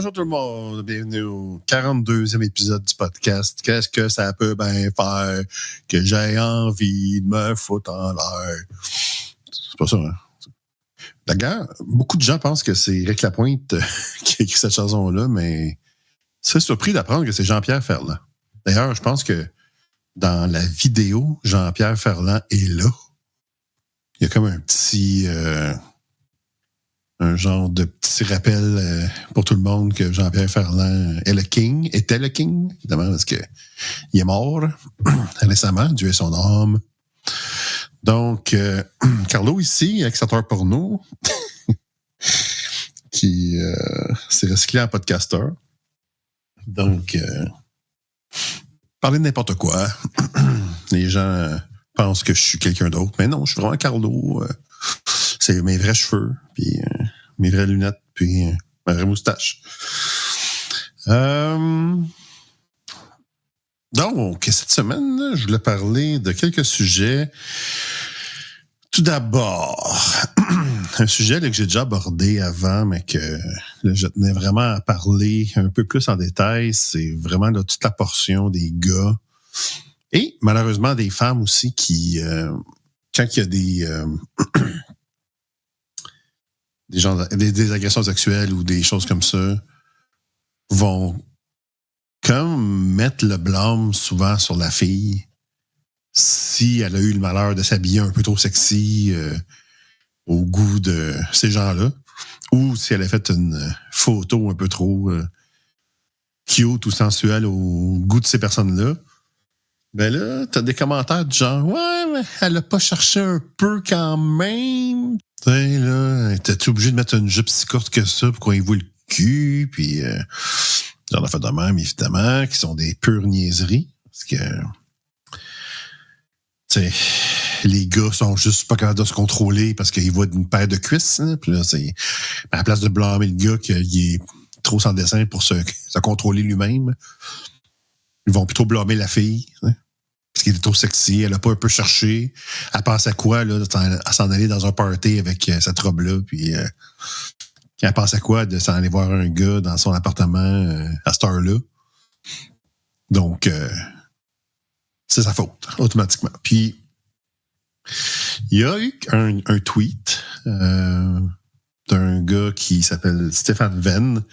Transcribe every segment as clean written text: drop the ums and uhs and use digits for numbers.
Bonjour tout le monde, bienvenue au 42e épisode du podcast. Qu'est-ce que ça peut bien faire que j'ai envie de me foutre en l'air? C'est pas ça, hein? D'ailleurs, beaucoup de gens pensent que c'est Rick Lapointe qui a écrit cette chanson-là, mais c'est surpris d'apprendre que c'est Jean-Pierre Ferland. D'ailleurs, je pense que dans la vidéo, Jean-Pierre Ferland est là. Il y a comme un petit... un genre de petit rappel pour tout le monde que Jean-Pierre Ferland était le king, évidemment, parce qu'il est mort récemment, Dieu ait son âme. Donc, Carlo ici, acteur porno, qui s'est recyclé en podcasteur. Donc, parler de n'importe quoi. Les gens pensent que je suis quelqu'un d'autre, mais non, je suis vraiment Carlo. C'est mes vrais cheveux, puis mes vraies lunettes, puis ma vraie moustache. Donc, cette semaine, là, je voulais parler de quelques sujets. Tout d'abord, un sujet là, que j'ai déjà abordé avant, mais que là, je tenais vraiment à parler un peu plus en détail, c'est vraiment là, toute la portion des gars et malheureusement des femmes aussi qui, quand il y a des agressions sexuelles ou des choses comme ça, vont comme mettre le blâme souvent sur la fille si elle a eu le malheur de s'habiller un peu trop sexy au goût de ces gens-là, ou si elle a fait une photo un peu trop cute ou sensuelle au goût de ces personnes-là. Ben là, t'as des commentaires du genre « Ouais, mais elle a pas cherché un peu quand même. » Tu sais, là, t'es-tu obligé de mettre une jupe si courte que ça pour qu'on y voit le cul? Puis, j'en ai fait de même, évidemment, qui sont des pures niaiseries. Parce que, tu sais, les gars sont juste pas capables de se contrôler parce qu'ils voient une paire de cuisses. Hein, puis là, c'est à la place de blâmer le gars qu'il est trop sans dessin pour se contrôler lui-même, ils vont plutôt blâmer la fille. Hein, parce qu'elle est trop sexy, elle a pas un peu cherché. Elle pense à quoi, là, à s'en aller dans un party avec cette robe-là, puis elle pense à quoi de s'en aller voir un gars dans son appartement à cette heure-là. Donc, c'est sa faute, automatiquement. Puis, il y a eu un tweet d'un gars qui s'appelle Stéphane Venn.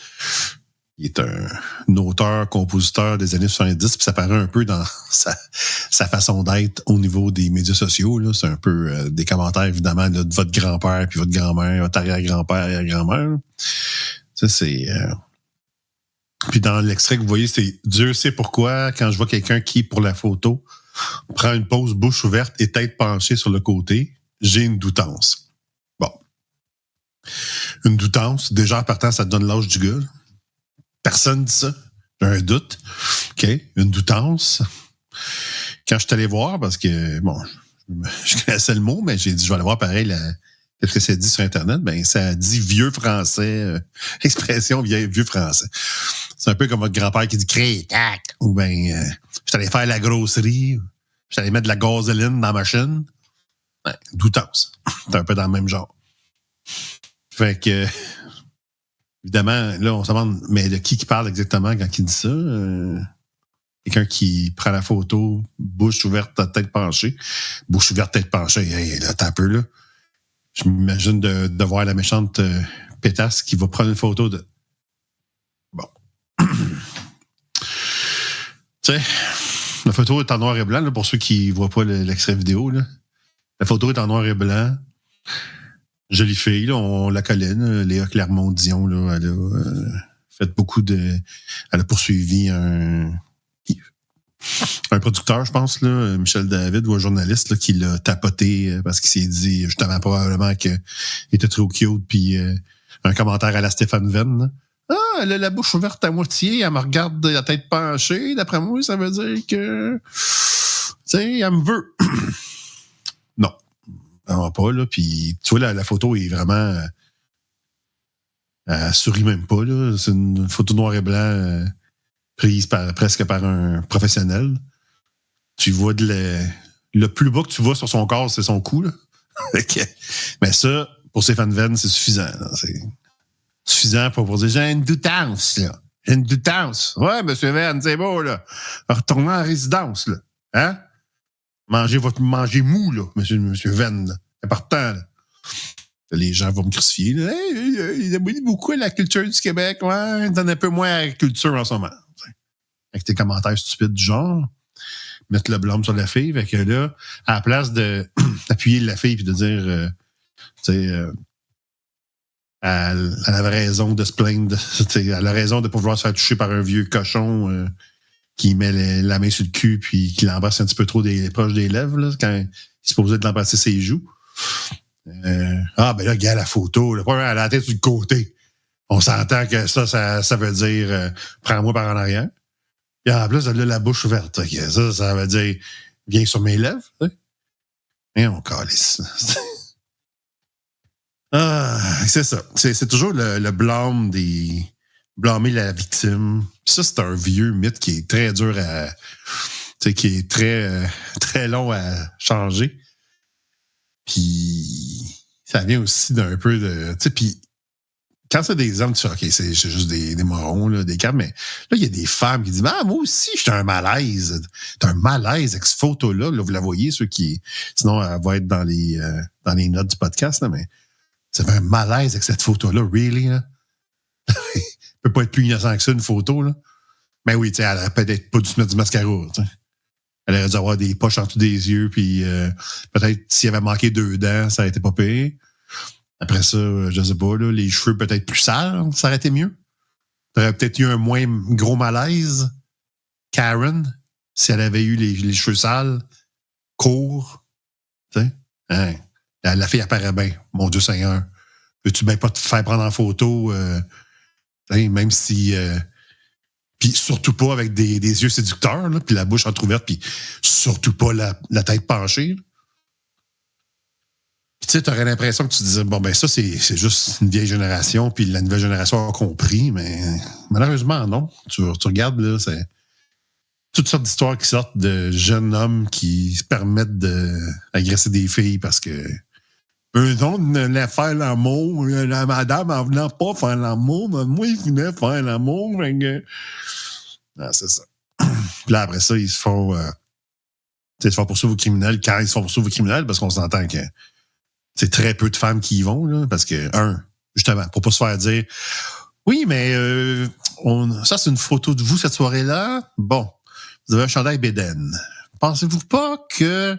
Il est un auteur-compositeur des années 70, puis ça paraît un peu dans sa façon d'être au niveau des médias sociaux. Là. C'est un peu des commentaires, évidemment, là, de votre grand-père, puis votre grand-mère, votre arrière-grand-père, arrière-grand-mère. Ça, c'est... Puis dans l'extrait que vous voyez, c'est « Dieu sait pourquoi, quand je vois quelqu'un qui, pour la photo, prend une pose bouche ouverte et tête penchée sur le côté, j'ai une doutance. » Bon. Une doutance, déjà en partant, ça te donne l'âge du gars. Là. Personne dit ça. J'ai un doute. OK. Une doutance. Quand je suis allé voir, parce que, bon, je connaissais le mot, mais j'ai dit, je vais aller voir pareil, qu'est-ce que ça dit sur Internet? Ben, ça dit vieux français, expression vieux français. C'est un peu comme votre grand-père qui dit crétac. Ou ben, je suis allé faire la grosserie. Je suis allé mettre de la gasoline dans la machine. Ben, doutance. C'est un peu dans le même genre. Fait que, évidemment, là, on se demande, mais de qui parle exactement quand il dit ça? Quelqu'un qui prend la photo, bouche ouverte, tête penchée. Bouche ouverte, tête penchée. Hey, là, t'as un peu, là. Je m'imagine de voir la méchante pétasse qui va prendre une photo de... Bon. Tu sais, la photo est en noir et blanc, là, pour ceux qui ne voient pas l'extrait vidéo. Là. La photo est en noir et blanc. Jolie fille, là, on la colline. Léa Clermont-Dion, là, elle a fait beaucoup de... Elle a poursuivi un producteur, je pense, là, Michel David, ou un journaliste là, qui l'a tapoté parce qu'il s'est dit, justement, probablement qu'il était trop cute, puis un commentaire à la Stéphane Venn. Là. Ah, elle a la bouche ouverte à moitié, elle me regarde de la tête penchée. D'après moi, ça veut dire que, tu sais, elle me veut. Non. Non, pas, là. Puis, tu vois, la photo est vraiment... elle sourit même pas, là. C'est une photo noir et blanc prise presque par un professionnel. Tu vois le plus bas que tu vois sur son corps, c'est son cou, là. Mais ça, pour Stéphane Venn, c'est suffisant. Là. suffisant pour dire j'ai une doutance, là. J'ai une doutance. Ouais, M. Venn, c'est beau, là. Retournez en résidence, là. Hein? Mangez mou, là, monsieur Venn. C'est important, là. Les gens vont me crucifier. Là. Hey, il abonne beaucoup à la culture du Québec. Ouais, il donne un peu moins à la culture en ce moment. Avec tes commentaires stupides du genre, mettre le blâme sur la fille. Fait que là, à la place d'appuyer la fille et de dire, tu sais, elle avait raison de se plaindre, elle a raison de pouvoir se faire toucher par un vieux cochon qui met la main sur le cul puis qui l'embrasse un petit peu trop proche des lèvres là, quand il se posait de l'embrasser ses joues. Ben là, regarde la photo. Là, elle a la tête sur le côté. On s'entend que ça veut dire prends-moi par en arrière. Et en plus, elle a la bouche ouverte. Okay, ça veut dire viens sur mes lèvres. Et on calisse. C'est ça. C'est toujours le blâme blâmer la victime. Ça, c'est un vieux mythe qui est très dur qui est très, très long à changer. Puis, ça vient aussi d'un peu de... Tu sais, puis, quand c'est des hommes, tu fais, OK, c'est juste des morons, là, des câbles, mais là, il y a des femmes qui disent, moi aussi, j'ai un malaise. T'as un malaise avec cette photo-là. Là, vous la voyez, ceux qui... Sinon, elle va être dans les notes du podcast, là, mais ça fait un malaise avec cette photo-là, really, là. Il peut pas être plus innocent que ça, une photo, là. Mais oui, tu sais, elle aurait peut-être pas dû se mettre du mascara, tu sais. Elle aurait dû avoir des poches en dessous des yeux, puis peut-être s'il avait manqué 2 dents, ça aurait été pas pire. Après ça, je sais pas, là, les cheveux peut-être plus sales, ça aurait été mieux. T'aurais peut-être eu un moins gros malaise. Karen, si elle avait eu les cheveux sales, courts, tu sais. Hein? La fille apparaît bien, mon Dieu Seigneur. Peux-tu bien pas te faire prendre en photo, même si... Puis surtout pas avec des yeux séducteurs, là, puis la bouche entrouverte, puis surtout pas la tête penchée. Là. Puis tu sais, t'aurais l'impression que tu disais, bon, ben ça, c'est juste une vieille génération, puis la nouvelle génération a compris, mais malheureusement, non. Tu regardes, là, c'est toutes sortes d'histoires qui sortent de jeunes hommes qui se permettent d'agresser des filles parce que eux autres venaient faire l'amour. La madame, elle venait pas faire l'amour, mais moi, il venait faire l'amour. C'est ça. Puis là, après ça, ils se font poursuivre aux criminels quand ils se font poursuivre aux criminels, parce qu'on s'entend que c'est très peu de femmes qui y vont, là, parce que, justement, pour pas se faire dire oui, mais ça, c'est une photo de vous cette soirée-là. Bon, vous avez un chandail bédaine. Pensez-vous pas que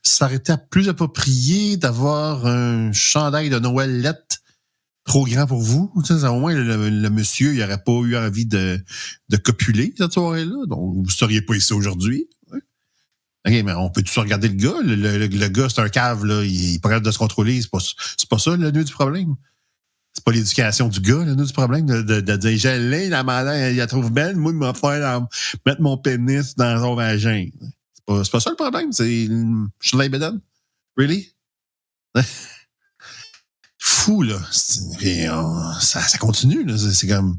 ça aurait été plus approprié d'avoir un chandail de Noëlette trop grand pour vous? Tu sais, au moins, le monsieur, il n'aurait pas eu envie de copuler cette soirée-là. Donc, vous ne seriez pas ici aujourd'hui. OK, mais on peut tous regarder le gars. Le gars, c'est un cave, là. Il est pas capable de se contrôler. C'est pas ça le nœud du problème. C'est pas l'éducation du gars, le nœud du problème, de dire j'ai l'ai, la malade, il la trouve belle, moi, il m'a fait mettre mon pénis dans son vagin. C'est pas ça le problème, c'est je suis bédane. Really? Fou, là. Ça continue, là. C'est comme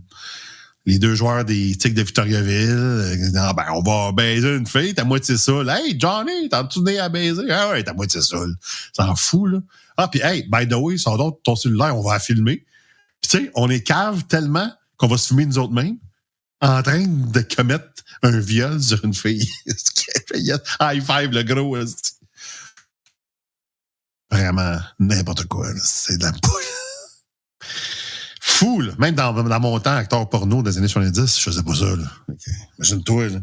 les 2 joueurs des Tigres de Victoriaville. On va baiser une fille, t'as moitié saoul. Hey, Johnny, t'as-tu né à baiser? Ah ouais, t'as moitié saoul. S'en fout, là. Ah, puis hey, by the way, sors donc ton cellulaire, on va la filmer. Puis tu sais, on est cave tellement qu'on va se filmer nous autres mêmes en train de commettre un viol sur une fille. High five, le gros. Vraiment n'importe quoi. Là. C'est de la poule. Fou, là. Même dans mon temps, acteur porno des années 70, je faisais pas ça. Là. Okay. Imagine-toi, là.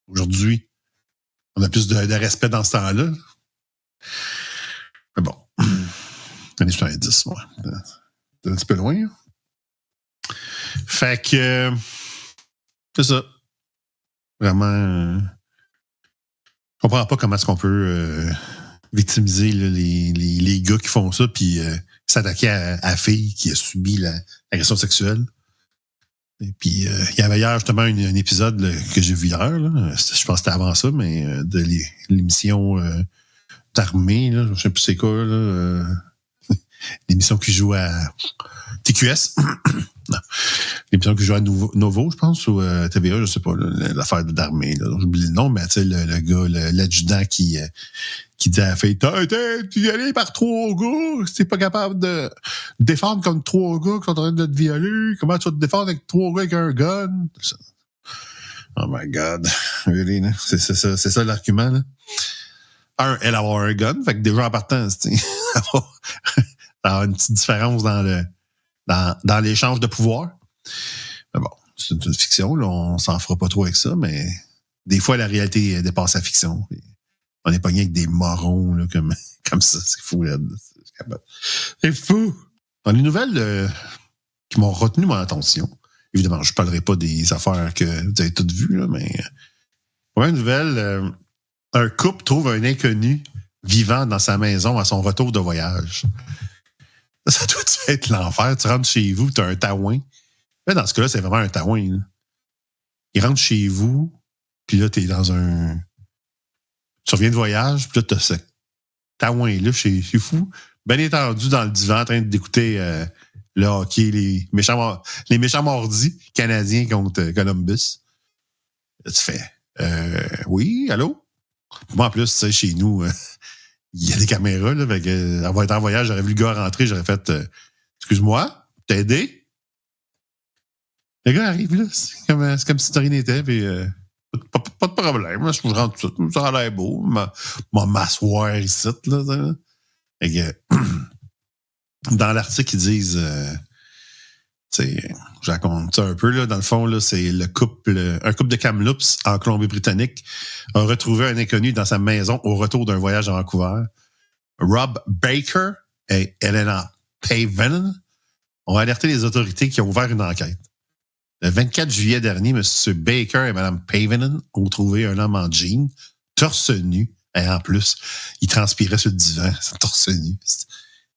Aujourd'hui, on a plus de respect dans ce temps-là. Mais bon. Années 70, ouais. C'est un petit peu loin. Hein? Fait que c'est ça. Vraiment, je comprends pas comment est-ce qu'on peut victimiser là, les gars qui font ça puis s'attaquer à la fille qui a subi l'agression sexuelle. Et puis, il y avait hier justement un épisode là, que j'ai vu hier. Là. Je pense que c'était avant ça, mais de l'émission d'armée. Là, je sais plus c'est quoi. Là, l'émission qui joue à TQS. Non. L'émission que je jouais à Novo, je pense, ou TVA, je sais pas, l'affaire d'armée. J'oublie le nom, mais tu sais, le gars, l'adjudant qui dit à la fille, tu y allais par 3 gars, si t'es pas capable de défendre comme 3 gars qui sont en train de te violer, comment tu vas te défendre avec 3 gars avec un gun? Oh my God. Really, là? C'est ça l'argument, là. Elle avoir un gun, fait que déjà en partant, ça a une petite différence dans l'échange de pouvoir. Mais bon, c'est une fiction, là, on s'en fera pas trop avec ça, mais des fois, la réalité dépasse la fiction. On est pogné avec des morons là, comme ça, c'est fou. Là. C'est fou! Dans les nouvelles qui m'ont retenu mon attention, évidemment, je ne parlerai pas des affaires que vous avez toutes vues, là, mais pour une nouvelle, un couple trouve un inconnu vivant dans sa maison à son retour de voyage. Ça doit être l'enfer. Tu rentres chez vous, tu as un taouin. Là, dans ce cas-là, c'est vraiment un taouin. Là. Il rentre chez vous, puis là, tu es dans un... Tu reviens de voyage, puis là, tu as ce taouin-là, c'est fou. Bien étendu dans le divan, en train d'écouter le hockey, les méchants mordis canadiens contre Columbus. Là, tu fais oui, allô? Moi, en plus, tu sais, chez nous, il y a des caméras, là, fait que, avoir été en voyage, j'aurais vu le gars rentrer, j'aurais fait excuse-moi, t'as aidé? Le gars arrive là, c'est comme si de rien n'était, puis pas de problème, là, je rentre tout de suite, ça a l'air beau, m'asseoir ici, là. Fait que, dans l'article, ils disent, je raconte ça un peu, là, dans le fond, là, c'est un couple de Kamloops en Colombie-Britannique a retrouvé un inconnu dans sa maison au retour d'un voyage à Vancouver. Rob Baker et Elena Pavenen ont alerté les autorités qui ont ouvert une enquête. Le 24 juillet dernier, M. Baker et Mme Pavenen ont trouvé un homme en jean, torse nu, et en plus, il transpirait sur le divan, torse nu.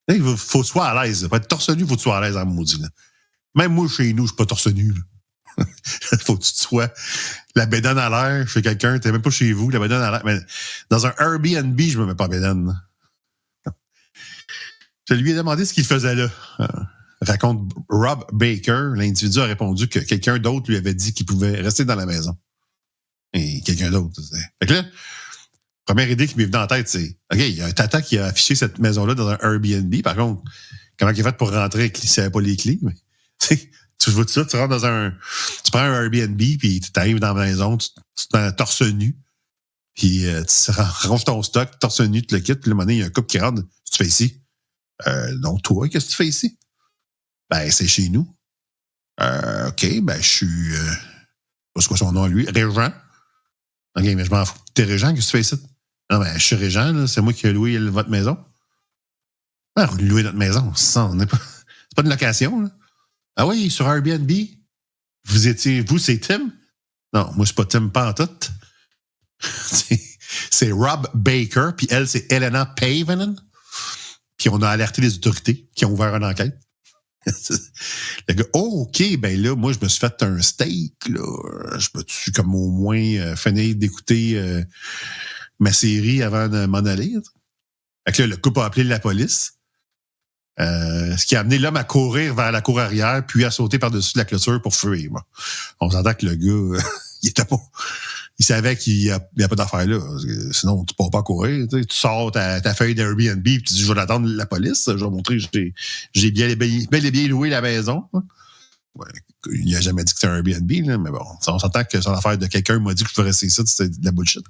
Il faut soit à l'aise. Pour être torse nu, il faut que tu sois à l'aise en maudit. Là. Même moi, chez nous, je suis pas torse nu. Faut que tu sois la bédane à l'air chez quelqu'un. T'es même pas chez vous, la bédane à l'air. Mais dans un Airbnb, je me mets pas bédane. Je lui ai demandé ce qu'il faisait là. Raconte Rob Baker. L'individu a répondu que quelqu'un d'autre lui avait dit qu'il pouvait rester dans la maison. Et quelqu'un d'autre. Fait que là, première idée qui m'est venue en tête, c'est OK, il y a un tata qui a affiché cette maison-là dans un Airbnb. Par contre, comment il est fait pour rentrer s'il n'avait pas les clés? Mais, tu vois ça, tu rentres dans tu prends un Airbnb, puis tu arrives dans la maison, tu te mets torse nu, puis tu ranges ton stock, torse nu, tu le quittes, puis le moment donné, il y a un couple qui rentre. Qu'est-ce que tu fais ici? Donc, toi, qu'est-ce que tu fais ici? Ben, c'est chez nous. OK, ben, je suis. C'est quoi son nom à lui? Régent. OK, mais je m'en fous. T'es Régent, qu'est-ce que tu fais ici? Non, ben, je suis Régent, là, c'est moi qui ai loué votre maison. Ah, vous louez notre maison. Ça, on n'est pas. C'est pas une location, là. Ah oui, sur Airbnb. Vous, c'est Tim? Non, moi, c'est pas Tim pantoute. C'est Rob Baker, puis elle, c'est Elena Pavenen. Puis on a alerté les autorités qui ont ouvert une enquête. Le gars, OK, ben là, moi, je me suis fait un steak, là. Je peux-tu comme au moins finir d'écouter ma série avant de m'en aller? Fait que là, le couple a appelé la police. Ce qui a amené l'homme à courir vers la cour arrière, puis à sauter par-dessus la clôture pour fuir. Bon. On s'entend que le gars, il savait qu'il n'y a pas d'affaire là. Sinon, tu ne peux pas courir. Tu sors ta feuille d'Airbnb, puis tu dis, je vais attendre la police. Je vais montrer que j'ai bel et bien loué la maison. Ouais, il n'a jamais dit que c'était un Airbnb, là, mais bon, on s'entend que son affaire de quelqu'un m'a dit que je peux rester ici, c'était de la bullshit.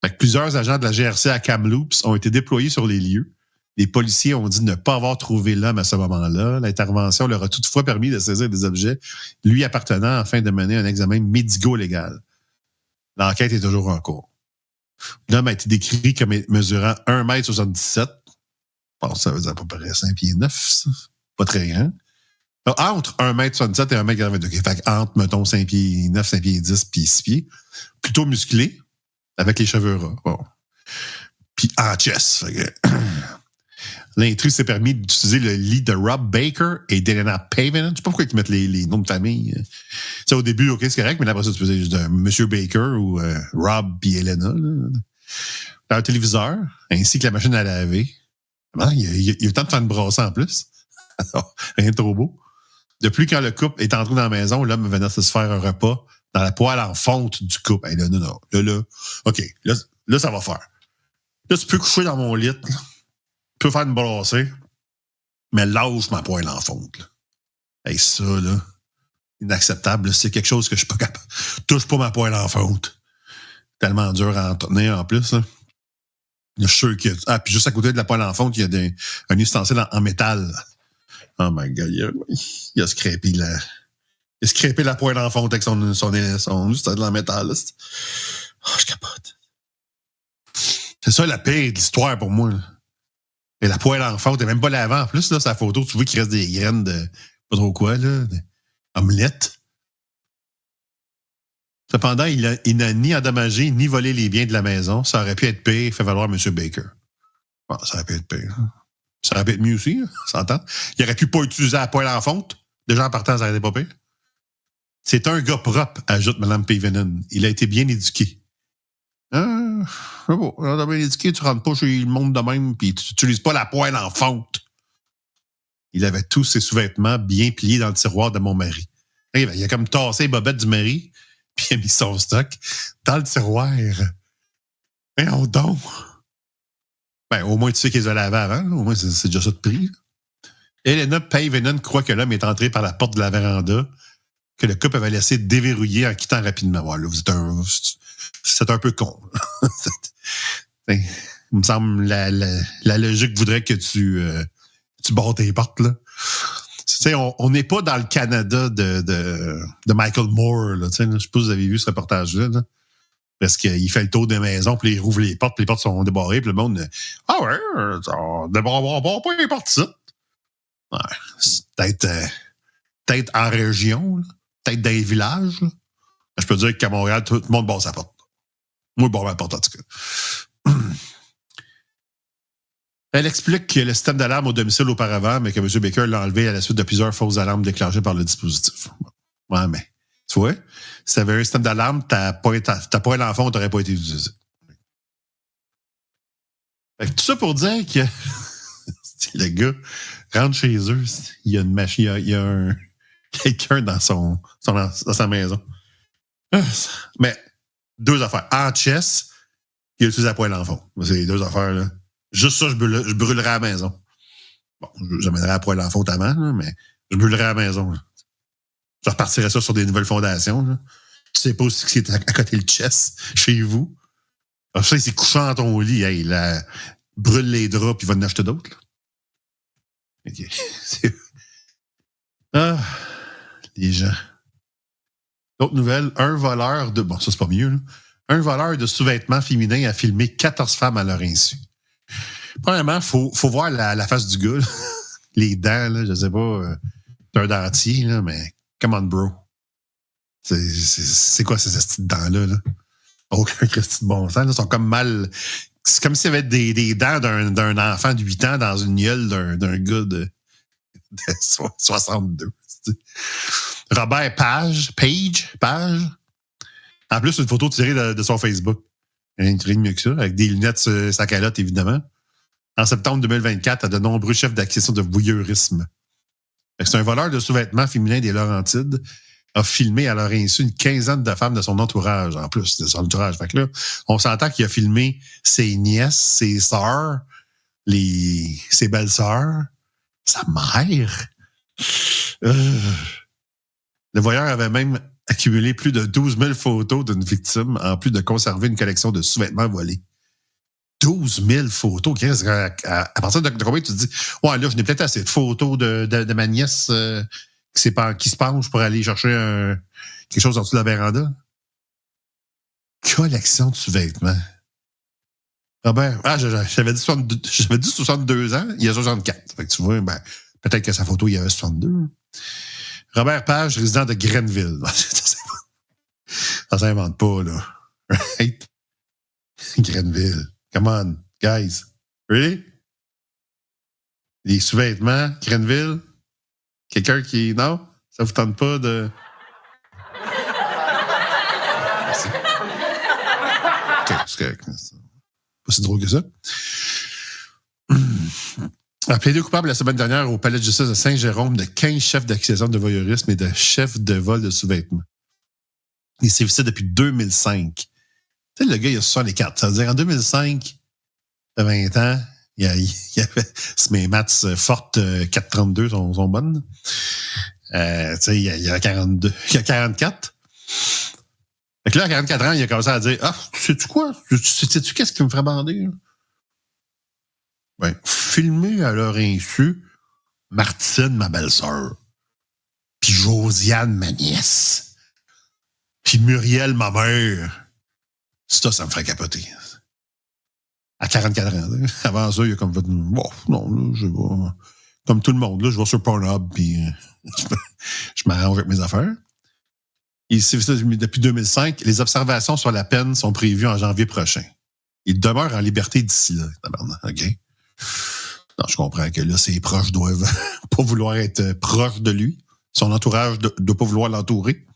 Fait que plusieurs agents de la GRC à Kamloops ont été déployés sur les lieux. Les policiers ont dit ne pas avoir trouvé l'homme à ce moment-là. L'intervention leur a toutefois permis de saisir des objets lui appartenant afin de mener un examen médico-légal. L'enquête est toujours en cours. L'homme a été décrit comme mesurant 1,77 m. Bon, ça veut dire à peu près 5 pieds 9, ça. Pas très grand. Donc, entre 1,77 m et 1,82 m. Fait entre, mettons, 5 pieds 9, 5 pieds 10 puis 6 pieds. Plutôt musclé, avec les cheveux ras. Bon. Puis en chess. Fait que l'intrus s'est permis d'utiliser le lit de Rob Baker et d'Elena Pavenen. Je sais pas pourquoi ils mettent les noms de famille. Tu sais, au début, OK, c'est correct, mais après ça, tu faisais juste Monsieur Baker ou Rob puis Elena. Un téléviseur, ainsi que la machine à laver. Il y a eu le temps de faire une brasse en plus. Rien de trop beau. Depuis quand le couple est entré dans la maison, l'homme venait se faire un repas dans la poêle en fonte du couple. Hey, là, non. Là, OK. Là, ça va faire. Là, tu peux coucher dans mon lit. Là. Tu peux faire une brassée. Mais lâche ma poêle en fonte. Là. Hey, ça, là, inacceptable. Là, c'est quelque chose que je suis pas capable. Touche pas ma poêle en fonte. Tellement dur à entretenir en plus. Là. Je suis sûr qu'il y a... Ah, puis juste à côté de la poêle en fonte, il y a un ustensile en métal. Oh my God, il a scrapé la poêle en fonte avec son ustensile en métal. Là. Oh, je capote. C'est ça la pire de l'histoire pour moi. Là. Et la poêle en fonte, t'es même pas lavée en plus, là, sa photo, tu vois qu'il reste des graines de pas trop quoi, là, d'omelette. Cependant, il n'a ni endommagé ni volé les biens de la maison. Ça aurait pu être pire, fait valoir M. Baker. Bon, ça aurait pu être pire. Ça aurait pu être mieux aussi, s'entend. Il aurait pu pas utiliser la poêle en fonte. Déjà en partant, ça aurait été pas pire. C'est un gars propre, ajoute Mme Pevenen. Il a été bien éduqué. Bon, bien éduqué, tu rentres pas chez le monde de même, puis tu n'utilises pas la poêle en fonte. Il avait tous ses sous-vêtements bien pliés dans le tiroir de mon mari. Il a comme tassé les bobettes du mari, puis il a mis son stock dans le tiroir. On donc. Ben, au moins, tu sais qu'ils les ont lavés avant. Là. Au moins, c'est déjà ça de prix. Elena Pevenen croit que l'homme est entré par la porte de la véranda, que le couple avait laissé déverrouiller en quittant rapidement. Voilà, c'est un peu con. Il me semble la logique voudrait que tu barres tes portes. Là. On n'est pas dans le Canada de Michael Moore. Là, je ne sais pas si vous avez vu ce reportage-là. Là. Parce qu'il fait le tour des maisons, puis il rouvre les portes, puis les portes sont débarrées, puis le monde ah ouais, on débarre pas les portes, ça. Ouais, c'est peut-être en région, là. Peut-être dans les villages. Là. Je peux dire qu'à Montréal, tout le monde barre sa porte. Moi, je barre ma porte, en tout cas. Elle explique que le système d'alarme au domicile auparavant, mais que M. Baker l'a enlevé à la suite de plusieurs fausses alarmes déclenchées par le dispositif. Ouais, mais tu vois, si tu avais un système d'alarme, ta poêle en fond n'aurait pas été utilisée. Tout ça pour dire que le gars rentre chez eux, il y a une machine, il y a quelqu'un dans sa maison. Mais deux affaires. En chess, il a utilisé la poêle en fond. C'est les deux affaires, là. Juste ça, je brûlerais à la maison. Bon, j'amènerais la poêle en fonte avant, là, mais je brûlerais à la maison. Là. Je repartirais ça sur des nouvelles fondations. Là. Tu sais pas aussi que c'est à côté le chess chez vous. Alors ça, il s'est couché dans ton lit. Hey, là, brûle les draps puis il va en acheter d'autres. Là. OK. Les gens. Autre nouvelle, un voleur de... Bon, ça, c'est pas mieux. Là. Un voleur de sous-vêtements féminins a filmé 14 femmes à leur insu. Premièrement, il faut voir la face du gars. Là. Les dents, là, je sais pas. C'est un dentier, là, mais come on, bro. C'est quoi ces petites dents-là? Là? Aucun Christy de bon sens. Là, sont comme mal... C'est comme s'il y avait des dents d'un enfant de 8 ans dans une gueule d'un gars de 62. Robert Page. En plus, une photo tirée de son Facebook. Rien de mieux que ça, avec des lunettes sur sa calotte, évidemment. En septembre 2024, à de nombreux chefs d'accusation de voyeurisme. C'est un voleur de sous-vêtements féminins des Laurentides a filmé à leur insu une quinzaine de femmes de son entourage, en plus de son entourage. Fait que là, on s'entend qu'il a filmé ses nièces, ses sœurs, ses belles-sœurs, sa mère. Le voyeur avait même accumulé plus de 12 000 photos d'une victime, en plus de conserver une collection de sous-vêtements volés. 12 000 photos. À partir de combien tu te dis, ouais, là, je n'ai peut-être assez de photos de ma nièce qui se penche pour aller chercher quelque chose en dessous de la véranda? Collection de sous-vêtements. Robert, j'avais dit 62 ans, il y a 64. Fait que tu vois, peut-être que sa photo, il y avait 62. Robert Page, résident de Grenville. Ça s'invente pas, là. Right? Grenville. Come on, guys. Really? Les sous-vêtements, Grenville? Quelqu'un qui... Non? Ça vous tente pas de... Merci. OK, c'est correct. Pas si drôle que ça. A plaidé coupable la semaine dernière au palais de justice de Saint-Jérôme de 15 chefs d'accusation de voyeurisme et de chefs de vol de sous-vêtements. Il sévissait depuis 2005. Tu sais, le gars, il a 64. Ça veut dire, en 2005, à 20 ans, il y avait... Si mes maths fortes 4,32 sont bonnes. Tu sais, il y a 42. Il y a 44. Fait que là, à 44 ans, il a commencé à dire, ah, sais-tu quoi? Sais-tu qu'est-ce qui me ferait bander? Ben, filmer à leur insu Martine, ma belle-sœur, puis Josiane, ma nièce, puis Muriel, ma mère. Ça me ferait capoter. À 44 ans. Là. Avant ça, il a comme fait, bon, non, là, je vais, comme tout le monde, là, je vais sur Pornhub, puis je m'arrange avec mes affaires. Il s'est fait depuis 2005. Les observations sur la peine sont prévues en janvier prochain. Il demeure en liberté d'ici là. OK? Non, je comprends que là, ses proches doivent pas vouloir être proches de lui. Son entourage ne doit pas vouloir l'entourer.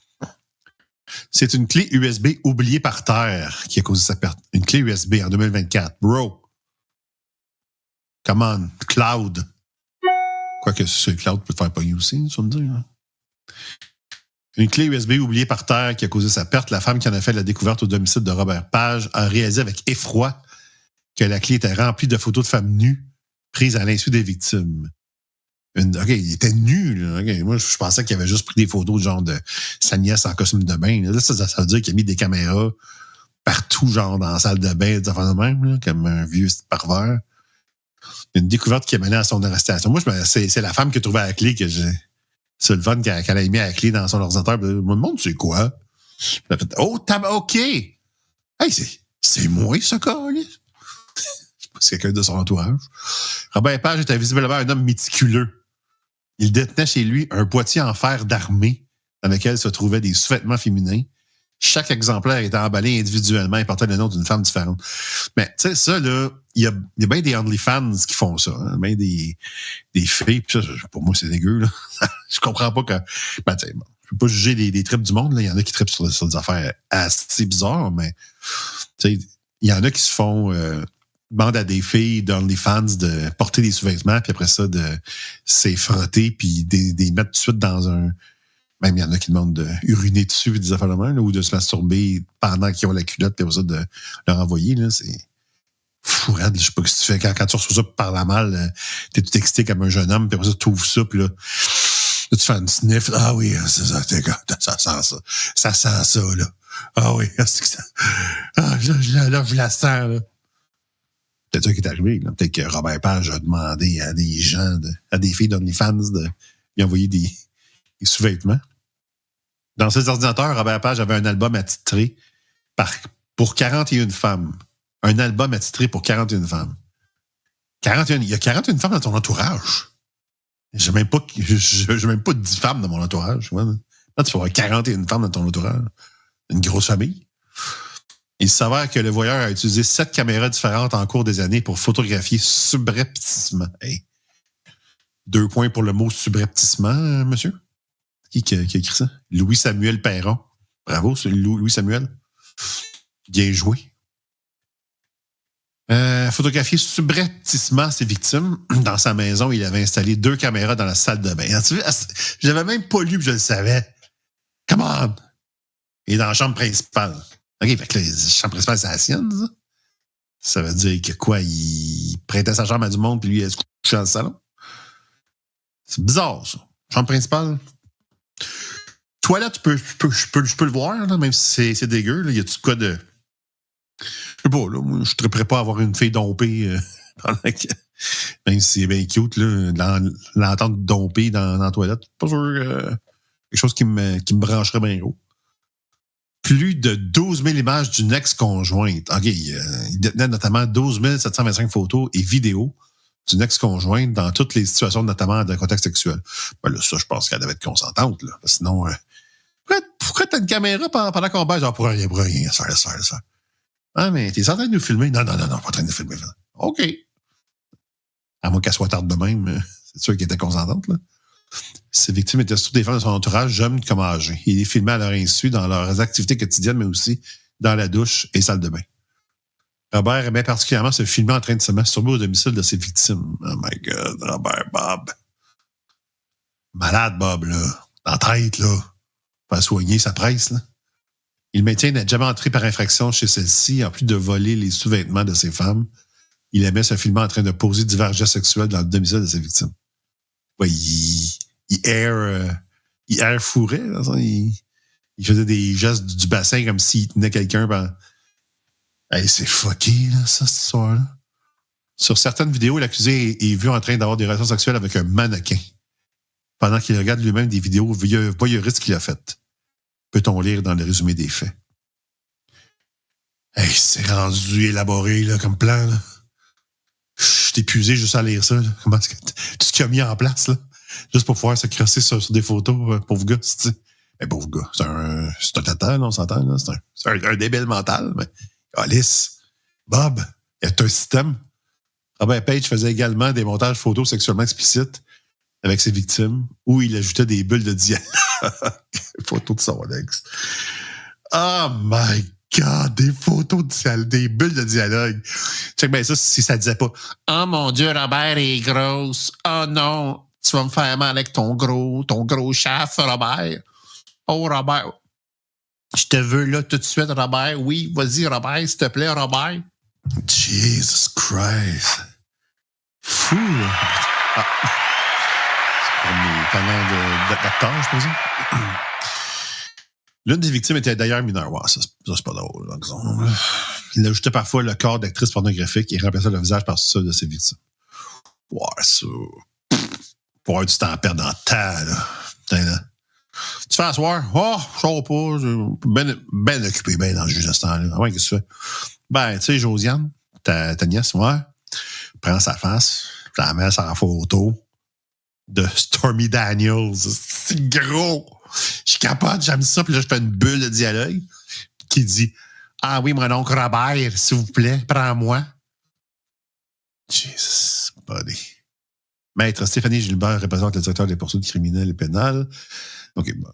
C'est une clé USB oubliée par terre qui a causé sa perte. Une clé USB en 2024. Bro. Come on. Cloud. Quoique ce cloud peut te faire pogner aussi, ça me dit. Hein? Une clé USB oubliée par terre qui a causé sa perte. La femme qui en a fait la découverte au domicile de Robert Page a réalisé avec effroi que la clé était remplie de photos de femmes nues prises à l'insu des victimes. OK, il était nu. Là. Okay, moi, je pensais qu'il avait juste pris des photos genre de sa nièce en costume de bain. Là, ça veut dire qu'il a mis des caméras partout, genre dans la salle de bain, des affaires de même, là, comme un vieux pervers. Une découverte qui a mené à son arrestation. Moi, c'est la femme qui a trouvé la clé que j'ai. C'est le fun qu'elle a mis la clé dans son ordinateur. Je me demande, c'est quoi? Elle a fait, oh, OK! Hey, c'est moi, ce gars, là. C'est quelqu'un de son entourage. Robert Page était visiblement un homme méticuleux. Il détenait chez lui un boîtier en fer d'armée dans lequel se trouvaient des sous-vêtements féminins. Chaque exemplaire était emballé individuellement et portait le nom d'une femme différente. Mais tu sais, ça, là, il y a bien des OnlyFans qui font ça. Hein, bien des filles. Puis ça, pour moi, c'est dégueu. Là. Je comprends pas que... Ben, tu sais, bon, je peux pas juger les trips du monde. Il y en a qui trippent sur des affaires assez bizarres, mais tu sais, il y en a qui se font... demande à des filles d'OnlyFans de porter des sous-vêtements, puis après ça, de s'y frotter, puis des mettre tout de suite dans un... Même il y en a qui demandent de uriner dessus, puis des affaires de même, là, ou de se masturber pendant qu'ils ont la culotte, puis après ça, de leur envoyer. Là, c'est fou, raide. Je sais pas ce que tu fais. Quand tu reçois ça par la malle, t'es tout excité comme un jeune homme, puis après ça, tu ouvres ça, puis là, tu fais une sniff. Ah oui, c'est ça, ça sent ça. Ça sent ça, là. Ah oui, c'est que ça... Ah, là, je la sens, là. Peut-être ça qui est arrivé. Là. Peut-être que Robert Page a demandé à des gens, à des filles d'OnlyFans de lui envoyer des sous-vêtements. Dans ses ordinateurs, Robert Page avait un album attitré pour 41 femmes. Un album attitré pour 41 femmes. Il y a 41 femmes dans ton entourage. J'ai même pas 10 femmes dans mon entourage. Ouais. Là, tu peux avoir 41 femmes dans ton entourage. Une grosse famille. Il s'avère que le voyeur a utilisé 7 caméras différentes en cours des années pour photographier subrepticement. Hey. 2 points pour le mot subrepticement, monsieur. Qui a écrit ça? Louis-Samuel Perron. Bravo, c'est Louis-Samuel. Bien joué. Photographier subrepticement ses victimes. Dans sa maison, il avait installé 2 caméras dans la salle de bain. Je l'avais même pas lu, puis je le savais. Come on! Et dans la chambre principale. OK, fait que la chambre principale, c'est la sienne, ça? Ça veut dire que quoi? Il prêtait sa chambre à du monde, puis lui, il se couchait dans le salon? C'est bizarre, ça. Chambre principale. Toilette, je peux le voir, là, même si c'est dégueu. Là. Y a-tu quoi de... Je sais pas, là. Moi, je ne serais pas à avoir une fille dompée pendant que... Même si c'est bien cute, là, l'entendre domper dans la toilette. Pas sûr quelque chose qui me brancherait bien gros. Plus de 12 000 images d'une ex-conjointe. OK, il détenait notamment 12 725 photos et vidéos d'une ex-conjointe dans toutes les situations, notamment de contexte sexuel. Ben là, ça, je pense qu'elle devait être consentante. Là. Sinon, pourquoi t'as une caméra pendant qu'on baise? Pour rien, ça. Ah, mais t'es en train de nous filmer? Non, pas en train de nous filmer. OK. À moins qu'elle soit tarde de même, c'est sûr qu'elle était consentante. Là. Ces victimes étaient surtout des femmes de son entourage, jeunes comme âgées. Il les filmait à leur insu dans leurs activités quotidiennes, mais aussi dans la douche et salle de bain. Robert aimait particulièrement se filmer en train de se masturber au domicile de ses victimes. Oh my God, Robert Bob. Malade, Bob, là. En tête, là. Pas soigner sa presse, là. Il maintient d'être jamais entré par infraction chez celle-ci, en plus de voler les sous-vêtements de ses femmes. Il aimait se filmer en train de poser divers gestes sexuels dans le domicile de ses victimes. Ouais, il air fourrait. Là, il faisait des gestes du bassin comme s'il tenait quelqu'un. Hey, c'est fucké, là, ça, cette histoire-là. Sur certaines vidéos, l'accusé est vu en train d'avoir des relations sexuelles avec un mannequin pendant qu'il regarde lui-même des vidéos voyeuristes qu'il a faites. Peut-on lire dans le résumé des faits. Hey, c'est rendu élaboré là, comme plan. Là. Je suis épuisé juste à lire ça. Là. Comment est-ce que tout ce qu'il a mis en place, là, juste pour pouvoir se crosser sur des photos, pauvre gars. Mais pauvre gars, c'est un tata, on s'entend. Là. C'est un débile mental. Mais Alice, Bob, il y a un système. Robert Page faisait également des montages photos sexuellement explicites avec ses victimes, où il ajoutait des bulles de dialogue. Photos de son ex. Oh my God, des photos de dialogue, des bulles de dialogue. Check bien ça si ça disait pas « Oh mon Dieu, Robert est grosse. Oh non, tu vas me faire mal avec ton gros chef, Robert. Oh, Robert. Je te veux là tout de suite, Robert. Oui, vas-y, Robert, s'il te plaît, Robert. » Jesus Christ. Fou, là. Ah. Pour mes talents d'acteur, je pense. L'une des victimes était d'ailleurs mineure. Ouais, ça, c'est pas drôle. Là, il ajoutait parfois le corps d'actrice pornographique et remplaçait le visage par ceux de ses victimes. Ouais, ça. Pour avoir du temps à perdre dans le temps, là. Putain, là. Tu fais asseoir? Oh, je sais pas. Ben occupé, ben dans le jus de ce temps-là. Ouais, qu'est-ce que tu fais? Ben, tu sais, Josiane, ta nièce, ouais, prend sa face, la met sur la photo de Stormy Daniels. C'est gros. Je capote, j'aime ça. Puis là, je fais une bulle de dialogue qui dit « Ah oui, mon oncle Robert, s'il vous plaît, prends-moi. » Jesus, buddy. Maître Stéphanie Gilbert représente le directeur des poursuites criminelles et pénales. OK, bon.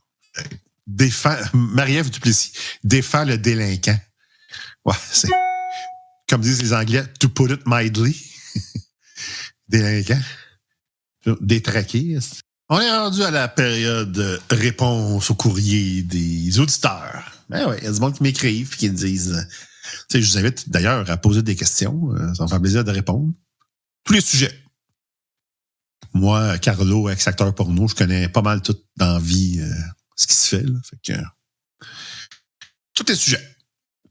Marie-Ève Duplessis défend le délinquant. Ouais, c'est comme disent les Anglais, to put it mildly. Délinquant. Détraqué. On est rendu à la période réponse au courrier des auditeurs. Ben ouais, il y a du monde qui m'écrivent et qui me disent. Tu sais, je vous invite d'ailleurs à poser des questions. Ça me fait plaisir de répondre. Tous les sujets. Moi, Carlo, ex-acteur porno, je connais pas mal tout dans la vie ce qui se fait. Là. Fait que, tous les sujets.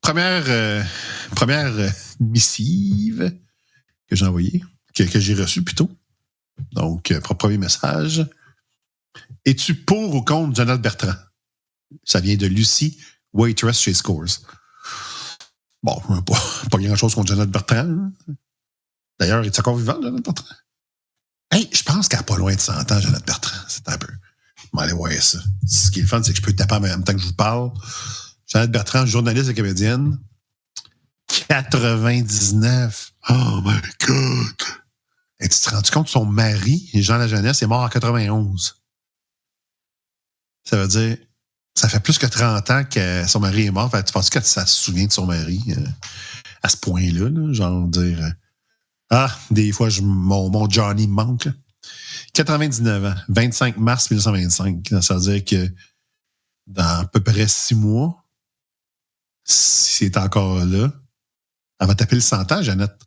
Première missive que j'ai envoyée, que j'ai reçue plutôt. Donc, premier message. Es-tu pour ou contre Jeannette Bertrand? Ça vient de Lucie, waitress chez Scores. Bon, pas grand-chose contre Jeannette Bertrand. Hein? D'ailleurs, est-tu encore vivante, Jeannette Bertrand? Hey, je pense qu'elle a pas loin de 100 ans, Jeannette Bertrand. C'est un peu. Je vais aller voir ça. Ce qui est le fun, c'est que je peux taper en même temps que je vous parle. Jeannette Bertrand, journaliste et comédienne. 99. Oh my God! Et tu te rends compte que son mari, Jean Lajeunesse, est mort en 91. Ça veut dire, ça fait plus que 30 ans que son mari est mort. Fait, tu penses que ça se souvient de son mari à ce point-là, là, genre dire des fois, mon Johnny me manque. Là. 99 ans, 25 mars 1925. Ça veut dire que dans à peu près 6 mois, si c'est encore là, elle va taper le 100 ans, Jeannette.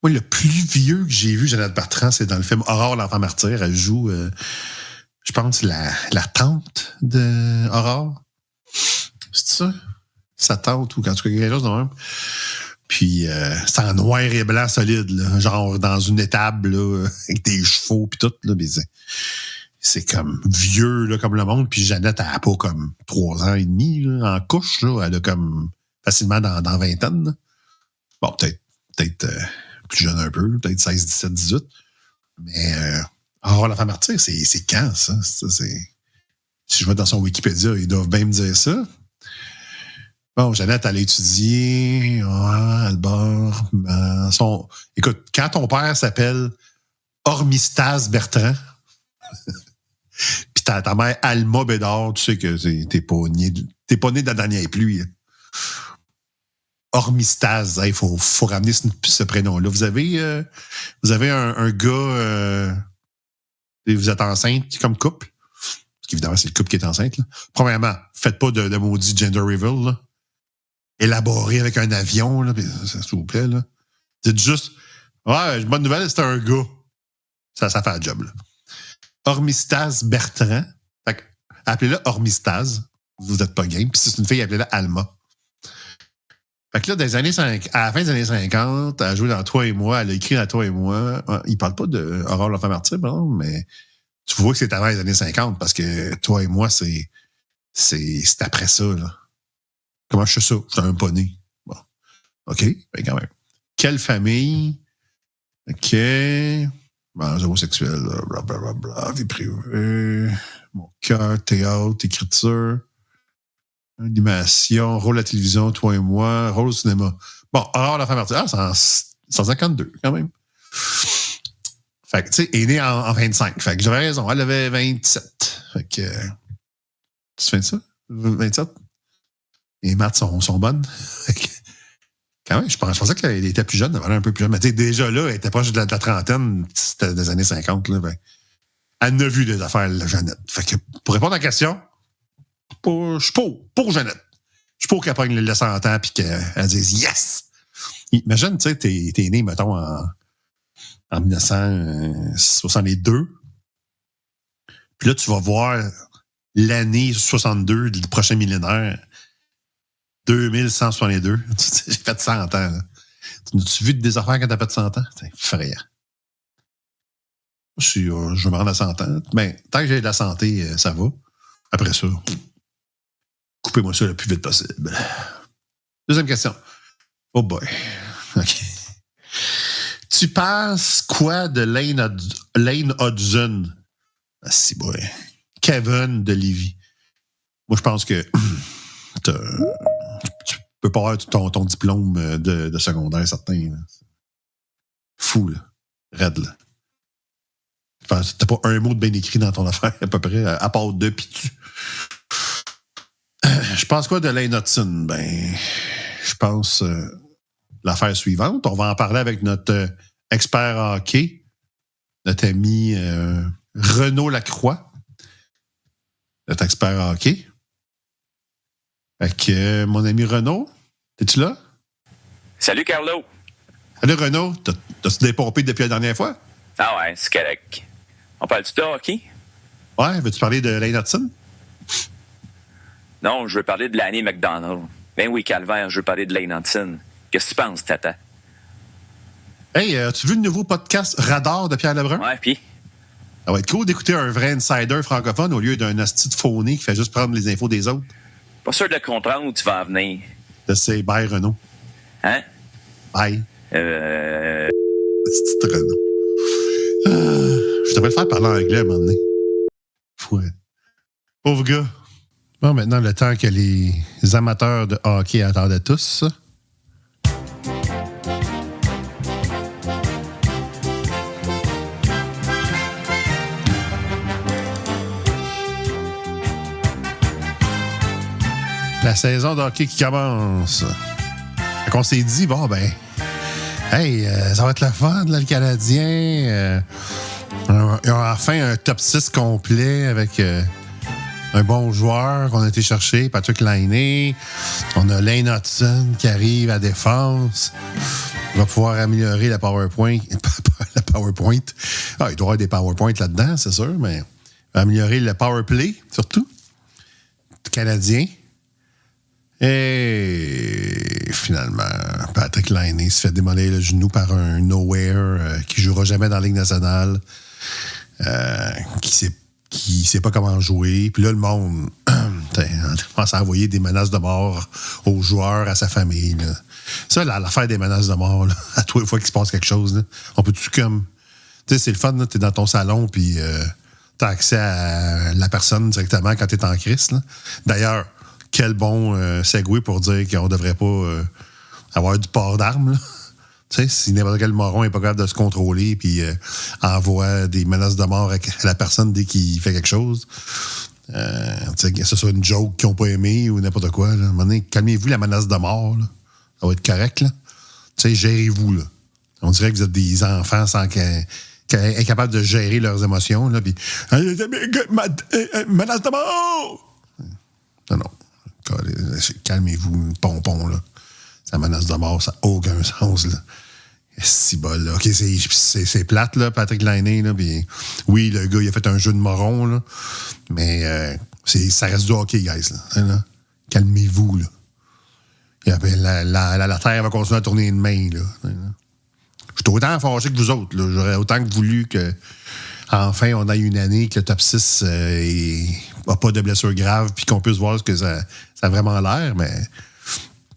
Moi, le plus vieux que j'ai vu, Jeannette Bertrand, c'est dans le film Aurore, l'enfant martyr. Elle joue, je pense, la tante de Aurore. C'est ça? Sa tante ou quand tu as quelque chose de même. Puis, c'est en noir et blanc solide, là, genre dans une étable là, avec des chevaux puis tout. Là, mais c'est comme vieux là, comme le monde. Puis Jeannette, elle n'a pas comme 3 ans et demi là, en couche. Là, elle a comme facilement dans vingtaine. Là. Bon, peut-être plus jeune un peu, peut-être 16, 17, 18. Mais la femme martyr, c'est quand, ça? Si je vais dans son Wikipédia, ils doivent bien me dire ça. Bon, Jeannette, elle a étudié, Albert. Écoute, quand ton père s'appelle Hormistase Bertrand, puis ta mère Alma Bédard, tu sais que t'es pas né de la dernière pluie. Hormistaz. Il faut ramener ce prénom-là. Vous avez un gars... vous êtes enceinte comme couple. Parce qu'évidemment, c'est le couple qui est enceinte. Là. Premièrement, faites pas de maudit gender reveal. Là. Élaboré avec un avion, là, s'il vous plaît. Là. Dites juste, ouais, bonne nouvelle, c'est un gars. Ça fait un job. Là. Hormistaz Bertrand. Fait que, appelez-la Hormistaz. Vous n'êtes pas game. Puis si c'est une fille, appelez-la Alma. Fait que là, à la fin des années 50, elle a joué dans Toi et moi, elle a écrit dans Toi et moi. Il parle pas de Aurore l'enfant martyr, mais tu vois que c'est avant les années 50 parce que Toi et moi, c'est après ça, là. Comment je sais ça? Je suis même pas né. Bon. OK, ben quand même. Quelle famille? OK. Bon, homosexuel, blablabla, vie privée, mon cœur, théâtre, écriture, animation, rôle à la télévision, Toi et moi, rôle au cinéma. Bon, alors la femme artiste, c'est en 152 quand même. Fait que, tu sais, elle est née en 25. Fait que j'avais raison, elle avait 27. Fait que, tu fais ça? 27? Les maths sont bonnes. Quand même, je pensais qu'elle était plus jeune, elle avait un peu plus jeune. Mais tu sais, déjà là, elle était proche de la trentaine, c'était des années 50. Là, elle en a vu des affaires, la Jeannette. Fait que pour répondre à la question, je suis pour Jeannette. Je suis pour qu'elle prenne le 100 ans et qu'elle dise yes! Imagine, tu sais, t'es né, mettons, en 1962. Puis là, tu vas voir l'année 62 du prochain millénaire. 2162. J'ai fait 100 ans. Là. Tu vu des affaires quand t'as fait 100 ans? C'est effrayant. Je me rends à 100 ans. Ben, tant que j'ai de la santé, ça va. Après ça, coupez-moi ça le plus vite possible. Deuxième question. Oh boy. OK. Tu penses quoi de Lane Hudson? Ah, si boy. Kevin de Lévis. Moi, je pense que tu peux pas avoir ton diplôme de secondaire, certain. Là. Fou, là. Raide, là. T'as pas un mot de bien écrit dans ton affaire, à peu près, à part deux pis tu. Je pense quoi de Lane Hudson? Ben, je pense l'affaire suivante. On va en parler avec notre expert hockey, notre ami Renaud Lacroix, notre expert hockey. Fait que, mon ami Renaud, es-tu là? Salut, Carlo. Salut, Renaud. T'as-tu dépompé depuis la dernière fois? Ah ouais, c'est correct. On parle-tu de hockey? Ouais, veux-tu parler de Lane Hudson? Non, je veux parler de l'année McDonald. Ben oui, Calvaire, je veux parler de Lane Hudson. Qu'est-ce que tu penses, Tata? Hey, as-tu vu le nouveau podcast Radar de Pierre Lebrun? Ouais, puis? Ça va être cool d'écouter un vrai insider francophone au lieu d'un asti de fauné qui fait juste prendre les infos des autres. Pas sûr de comprendre où tu vas en venir. C'est bye, Renaud. Hein? Bye. Petit Renaud. Je devrais le faire parler en anglais à un moment donné. Fouet. Pauvre gars. Bon, maintenant, le temps que les amateurs de hockey attendaient tous. La saison de hockey qui commence. Fait qu'on s'est dit, bon, ben, hey, ça va être le fun, là, le Canadien. Ils ont enfin un top 6 complet avec un bon joueur qu'on a été chercher, Patrick Laine. On a Lane Hudson qui arrive à défense. Il va pouvoir améliorer la PowerPoint. La PowerPoint. Ah, il doit y avoir des PowerPoint là-dedans, c'est sûr, mais améliorer le PowerPlay, surtout. Canadien. Et finalement, Patrick Laine se fait démolir le genou par un nowhere qui jouera jamais dans la Ligue nationale, qui sait pas comment jouer. Puis là, le monde commence à envoyer des menaces de mort aux joueurs, à sa famille. Là. Ça, l'affaire des menaces de mort, là, à tous les fois qu'il se passe quelque chose, là, on peut-tu comme... Tu sais, c'est le fun, t'es dans ton salon, puis t'as accès à la personne directement quand t'es en crise. Là. D'ailleurs, quel bon segue pour dire qu'on devrait pas avoir du port d'armes. Là. Tu sais, si n'importe quel moron n'est pas capable de se contrôler puis envoie des menaces de mort à la personne dès qu'il fait quelque chose, tu sais, que ce soit une joke qu'ils n'ont pas aimé ou n'importe quoi. Là. À un moment donné, calmez-vous la menace de mort. Là. Ça va être correct, là. Tu sais, gérez-vous, là. On dirait que vous êtes des enfants sans incapables de gérer leurs émotions, là. Puis, menace de mort! Non, non. Calmez-vous, pompon, là. Ça menace de mort, ça n'a aucun sens, là. C'est bol, là. OK, c'est plate, là, Patrick Laine, là. Puis, oui, le gars, il a fait un jeu de moron, là. Mais ça reste du hockey, guys, là. Calmez-vous, là. La Terre va continuer à tourner de main, là. Je suis autant fâché que vous autres, là. J'aurais autant que voulu que, enfin, on ait une année que le top 6 n'a pas de blessures graves puis qu'on puisse voir ce que ça a vraiment l'air, mais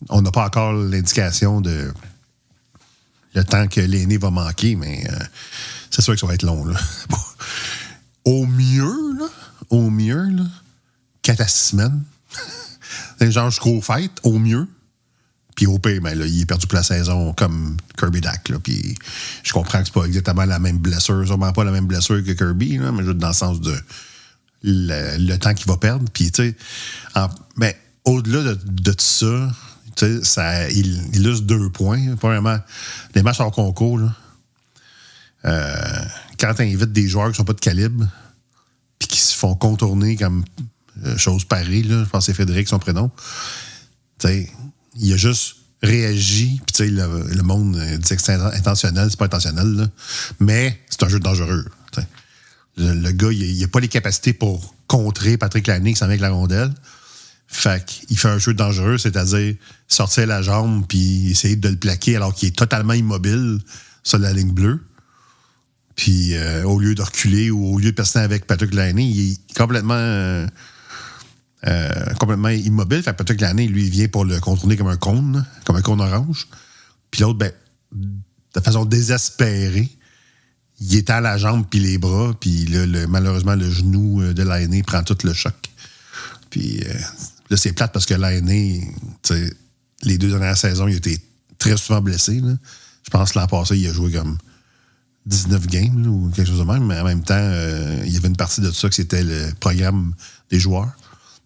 on n'a pas encore l'indication de le temps que l'aîné va manquer, mais c'est sûr que ça va être long, là. Bon. Au mieux, là, 4 à 6 semaines. Genre jusqu'aux fêtes, au mieux. Puis au pire, ben là, il est perdu pour la saison comme Kirby Dach. Là. Puis je comprends que c'est pas exactement la même blessure, sûrement pas la même blessure que Kirby, là, mais juste dans le sens de le temps qu'il va perdre. Puis tu sais, mais au-delà de tout ça, tu sais, il illustre 2 points. Premièrement, les matchs hors concours, là, quand tu invites des joueurs qui sont pas de calibre, puis qui se font contourner comme chose pareille, là, je pense que c'est Frédéric son prénom, tu sais, il a juste réagi, puis tu sais, le monde dit que c'est intentionnel, c'est pas intentionnel, là, mais c'est un jeu dangereux. Le gars, il a pas les capacités pour contrer Patrick Laine qui s'en vient avec la rondelle. Fait qu'il fait un jeu dangereux, c'est-à-dire sortir la jambe puis essayer de le plaquer alors qu'il est totalement immobile sur la ligne bleue. Puis au lieu de reculer ou au lieu de passer avec Patrick Laine, il est complètement immobile. Fait que Patrick Laine, lui, il vient pour le contourner comme un cône orange. Puis l'autre, ben, de façon désespérée, il étend la jambe puis les bras, puis là, malheureusement, le genou de Laine prend tout le choc. Puis là, c'est plate parce que Laine, les 2 dernières saisons, il a été très souvent blessé. Là. Je pense que l'an passé, il a joué comme 19 games là, ou quelque chose de même, mais en même temps, il y avait une partie de ça que c'était le programme des joueurs.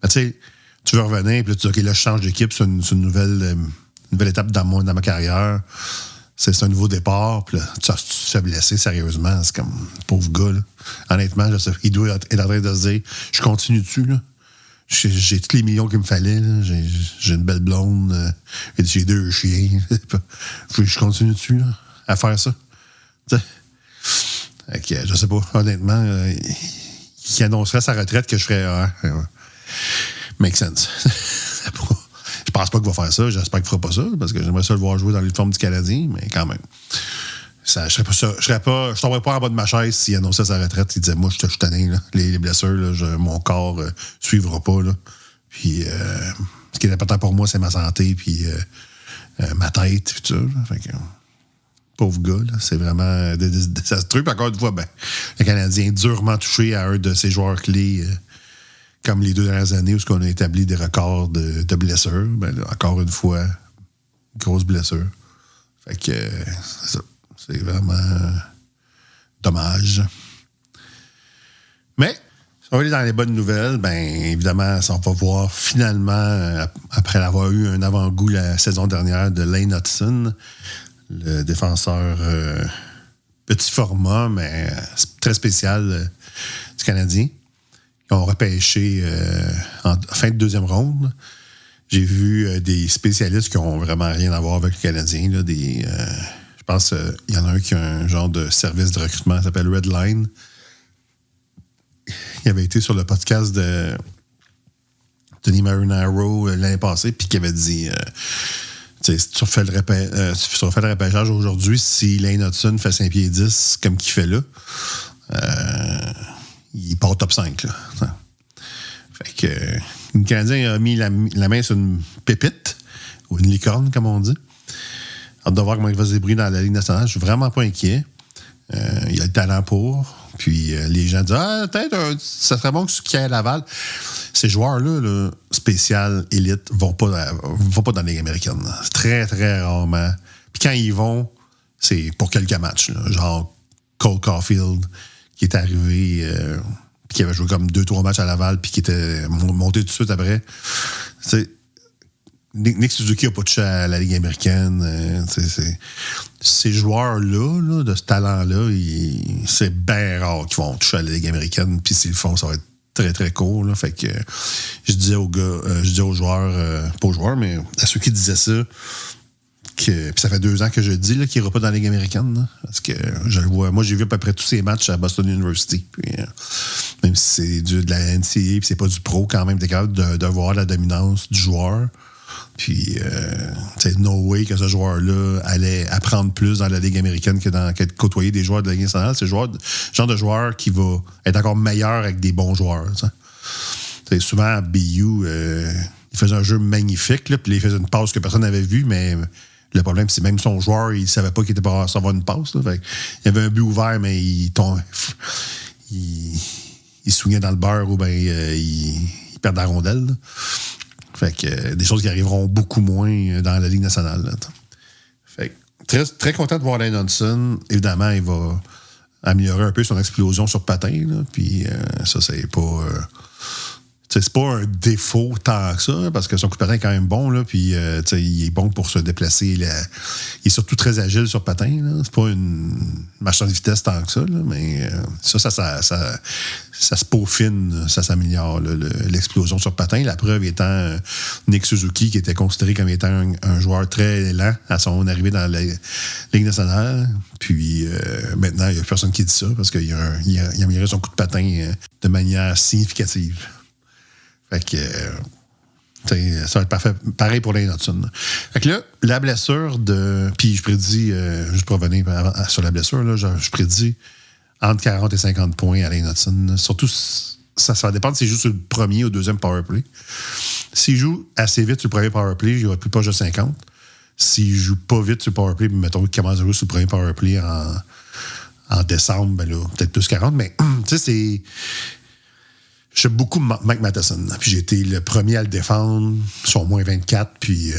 Mais tu sais, tu veux revenir, puis là, tu dis, OK, là, je change d'équipe, c'est une nouvelle étape dans ma carrière. C'est un nouveau départ, puis là, tu te fais blesser sérieusement. C'est comme, pauvre gars, là. Honnêtement, je sais, il doit être en train de se dire, je continue dessus, là. J'ai tous les millions qu'il me fallait, là. J'ai une belle blonde, j'ai 2 chiens. Je continue dessus, là, à faire ça. Tu sais. Okay, je sais pas, honnêtement, qui annoncerait sa retraite que je ferais. Make sense. Je pense pas qu'il va faire ça. J'espère qu'il fera pas ça, parce que j'aimerais ça le voir jouer dans l'uniforme du Canadien, mais quand même. Je tomberais pas en bas de ma chaise s'il annonçait sa retraite. Il disait, moi, je suis tanné, là. Les blessures, là, mon corps suivra pas. Là. Puis, ce qui est important pour moi, c'est ma santé, puis ma tête, puis tout ça. Fait que, pauvre gars, là, c'est vraiment désastreux. Puis encore une fois, ben, le Canadien est durement touché à un de ses joueurs clés, comme les 2 dernières années où on a établi des records de blessures. Ben, là, encore une fois, grosse blessure. Fait que c'est ça. C'est vraiment dommage. Mais, si on va aller dans les bonnes nouvelles, ben évidemment, on va voir finalement, après avoir eu un avant-goût la saison dernière de Lane Hutson, le défenseur petit format, mais très spécial du Canadien. Ils ont repêché en fin de 2e ronde. J'ai vu des spécialistes qui n'ont vraiment rien à voir avec le Canadien, là, je pense qu'il y en a un qui a un genre de service de recrutement qui s'appelle Redline. Il avait été sur le podcast de Denis Marinaro l'année passée, puis qui avait dit si tu refais le repêchage aujourd'hui, si Lane Hutson fait 5 pieds 10 comme qu'il fait là, il part au top 5. Là. Fait que le Canadien a mis la main sur une pépite, ou une licorne, comme on dit. Hâte de voir comment il va se débrouiller dans la Ligue nationale. Je suis vraiment pas inquiet. Il a le talent pour. Puis les gens disent peut-être ça serait bon qu'il aille à Laval. Ces joueurs-là, là, spécial, élite, vont pas dans la Ligue américaine. Là. Très, très rarement. Puis quand ils vont, c'est pour quelques matchs. Là. Genre Cole Caulfield, qui est arrivé, puis qui avait joué comme 2-3 matchs à Laval, puis qui était monté tout de suite après. Nick Suzuki n'a pas touché à la Ligue américaine. Ces joueurs-là, là, de ce talent-là, c'est bien rare qu'ils vont toucher à la Ligue américaine. Puis s'ils le font, ça va être très, très court. Là. Fait que je disais aux gars, je disais aux joueurs, pas aux joueurs, mais à ceux qui disaient ça, puis ça fait 2 ans que je dis qu'il n'ira pas dans la Ligue américaine. Là, parce que je le vois. Moi, j'ai vu à peu près tous ces matchs à Boston University. Puis, même si c'est de la NCAA puis c'est pas du pro, quand même, t'es capable de voir la dominance du joueur. Puis, no way que ce joueur-là allait apprendre plus dans la Ligue américaine que de côtoyer des joueurs de la Ligue nationale. C'est le genre de joueur qui va être encore meilleur avec des bons joueurs. Souvent, à BU, il faisait un jeu magnifique, là, puis il faisait une passe que personne n'avait vue, mais le problème, c'est même son joueur, il ne savait pas qu'il était pour recevoir une passe. Là, fait, il y avait un but ouvert, mais il swingait dans le beurre ou bien il perd la rondelle. Là. Fait que des choses qui arriveront beaucoup moins dans la Ligue nationale. Là. Fait que très, très content de voir Lane Hutson. Évidemment, il va améliorer un peu son explosion sur patin. Là, puis ça, c'est pas... c'est pas un défaut tant que ça, parce que son coup de patin est quand même bon, là, puis il est bon pour se déplacer. Il est surtout très agile sur patin. Là. C'est pas une marchande de vitesse tant que ça, là, mais ça se peaufine, ça s'améliore, là, l'explosion sur patin. La preuve étant Nick Suzuki, qui était considéré comme étant un joueur très lent à son arrivée dans la Ligue nationale. Puis maintenant, il n'y a personne qui dit ça, parce qu'il a amélioré son coup de patin de manière significative. Fait que ça va être parfait. Pareil pour Lane Hutson. Fait que là, la blessure de... Puis je prédis, juste pour revenir sur la blessure, là, je prédis entre 40 et 50 points à Lane Hutson. Surtout, ça va dépendre s'il joue sur le premier ou le deuxième powerplay. S'il joue assez vite sur le premier powerplay, il n'y aura plus pas juste 50. S'il joue pas vite sur le powerplay, mettons qu'il commence à jouer sur le premier powerplay en décembre, ben là, peut-être plus 40. Mais tu sais, c'est... J'aime beaucoup Mike Matheson. Puis j'ai été le premier à le défendre, sur moins 24. Puis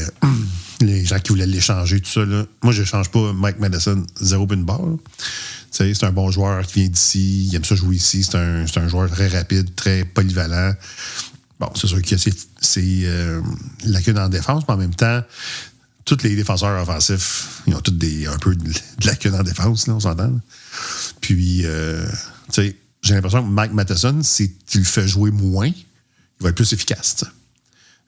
les gens qui voulaient l'échanger, tout ça. Là. Moi, je ne change pas Mike Matheson, 0 pin barre. C'est un bon joueur qui vient d'ici. Il aime ça jouer ici. C'est un joueur très rapide, très polyvalent. Bon, c'est sûr qu'il y a ses lacunes en défense, mais en même temps, tous les défenseurs offensifs, ils ont tous un peu de lacunes en défense, là, on s'entend. Là. Puis, tu sais, j'ai l'impression que Mike Matheson, si tu le fais jouer moins, il va être plus efficace. T'sais.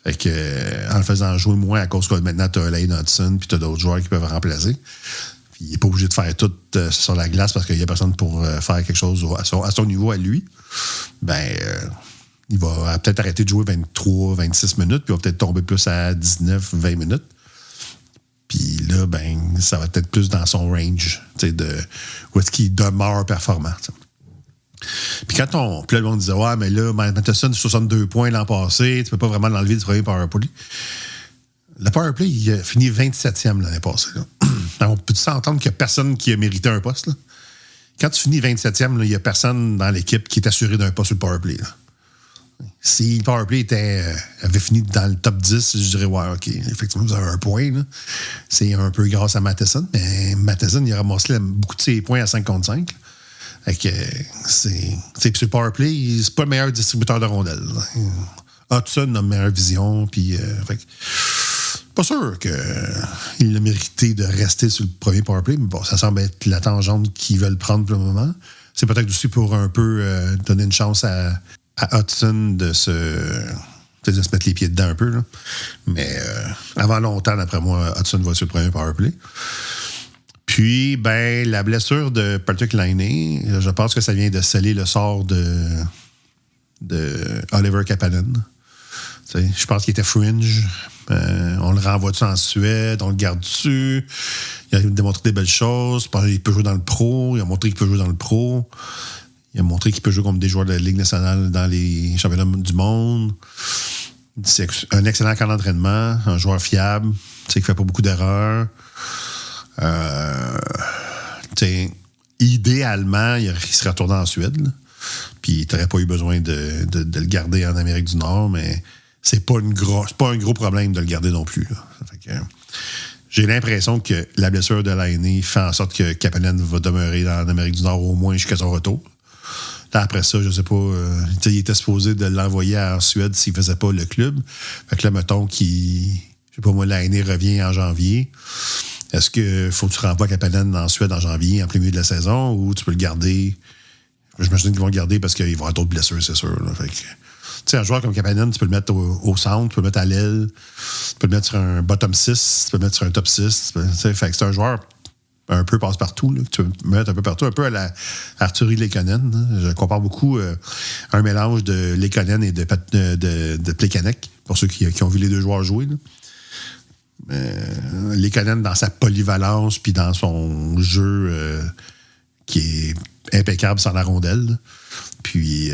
Fait que, en le faisant jouer moins, à cause que maintenant, tu as Lane Hutson puis tu as d'autres joueurs qui peuvent remplacer. Puis, il n'est pas obligé de faire tout sur la glace parce qu'il n'y a personne pour faire quelque chose à son niveau à lui. Ben, il va peut-être arrêter de jouer 23, 26 minutes, puis il va peut-être tomber plus à 19, 20 minutes. Puis là, ben, ça va peut-être plus dans son range, où est-ce qu'il demeure performant. T'sais. Puis quand puis là, le monde disait, ouais, mais là, Matheson, 62 points l'an passé, tu peux pas vraiment l'enlever du premier powerplay. Le powerplay, il a fini 27e l'année passée. Là. Alors, on peut s'entendre qu'il n'y a personne qui a mérité un poste. Là. Quand tu finis 27e, il n'y a personne dans l'équipe qui est assuré d'un poste sur le powerplay. Là. Si le powerplay avait fini dans le top 10, je dirais, ouais, OK, effectivement, vous avez un point. Là. C'est un peu grâce à Matheson, mais Matheson, il a ramassé beaucoup de ses points à 5 contre 5. Fait que c'est le powerplay, c'est pas le meilleur distributeur de rondelles. Hudson a une meilleure vision, puis fait que, pas sûr qu'il a mérité de rester sur le premier powerplay, mais bon, ça semble être la tangente qu'ils veulent prendre pour le moment. C'est peut-être aussi pour un peu donner une chance à Hudson de se mettre les pieds dedans un peu. Là. Mais avant longtemps, d'après moi, Hudson va sur le premier powerplay. Puis, ben, la blessure de Patrick Laine, je pense que ça vient de sceller le sort de Oliver Kapanen. Je pense qu'il était fringe. On le renvoie-tu en Suède, on le garde dessus. Il a démontré des belles choses. Il peut jouer dans le pro. Il a montré qu'il peut jouer dans le pro. Il a montré qu'il peut jouer comme des joueurs de la Ligue nationale dans les championnats du monde. C'est un excellent camp d'entraînement, un joueur fiable, qui ne fait pas beaucoup d'erreurs. Idéalement, il serait retourné en Suède. Là. Puis tu n'aurais pas eu besoin de le garder en Amérique du Nord, mais c'est pas un gros problème de le garder non plus. Fait que, j'ai l'impression que la blessure de Laine fait en sorte que Kapanen va demeurer en Amérique du Nord au moins jusqu'à son retour. Là, après ça, je sais pas, il était supposé de l'envoyer en Suède s'il faisait pas le club. Fait que là, mettons qu'il... sais pas moi, l'année revient en janvier. Est-ce que faut que tu renvoies Kapanen en Suède en janvier, en plein milieu de la saison, ou tu peux le garder? J'imagine qu'ils vont le garder parce qu'il va y avoir d'autres blessures, c'est sûr. Là. Fait que, tu sais, un joueur comme Kapanen, tu peux le mettre au centre, tu peux le mettre à l'aile, tu peux le mettre sur un bottom 6, tu peux le mettre sur un top 6. Fait que c'est un joueur un peu passe-partout, là, que tu peux mettre un peu partout, un peu à la Artturi Leikonen. Je compare beaucoup un mélange de Leikonen et de Plekanec, pour ceux qui ont vu les deux joueurs jouer. Leikonen, dans sa polyvalence puis dans son jeu qui est impeccable sans la rondelle. Puis,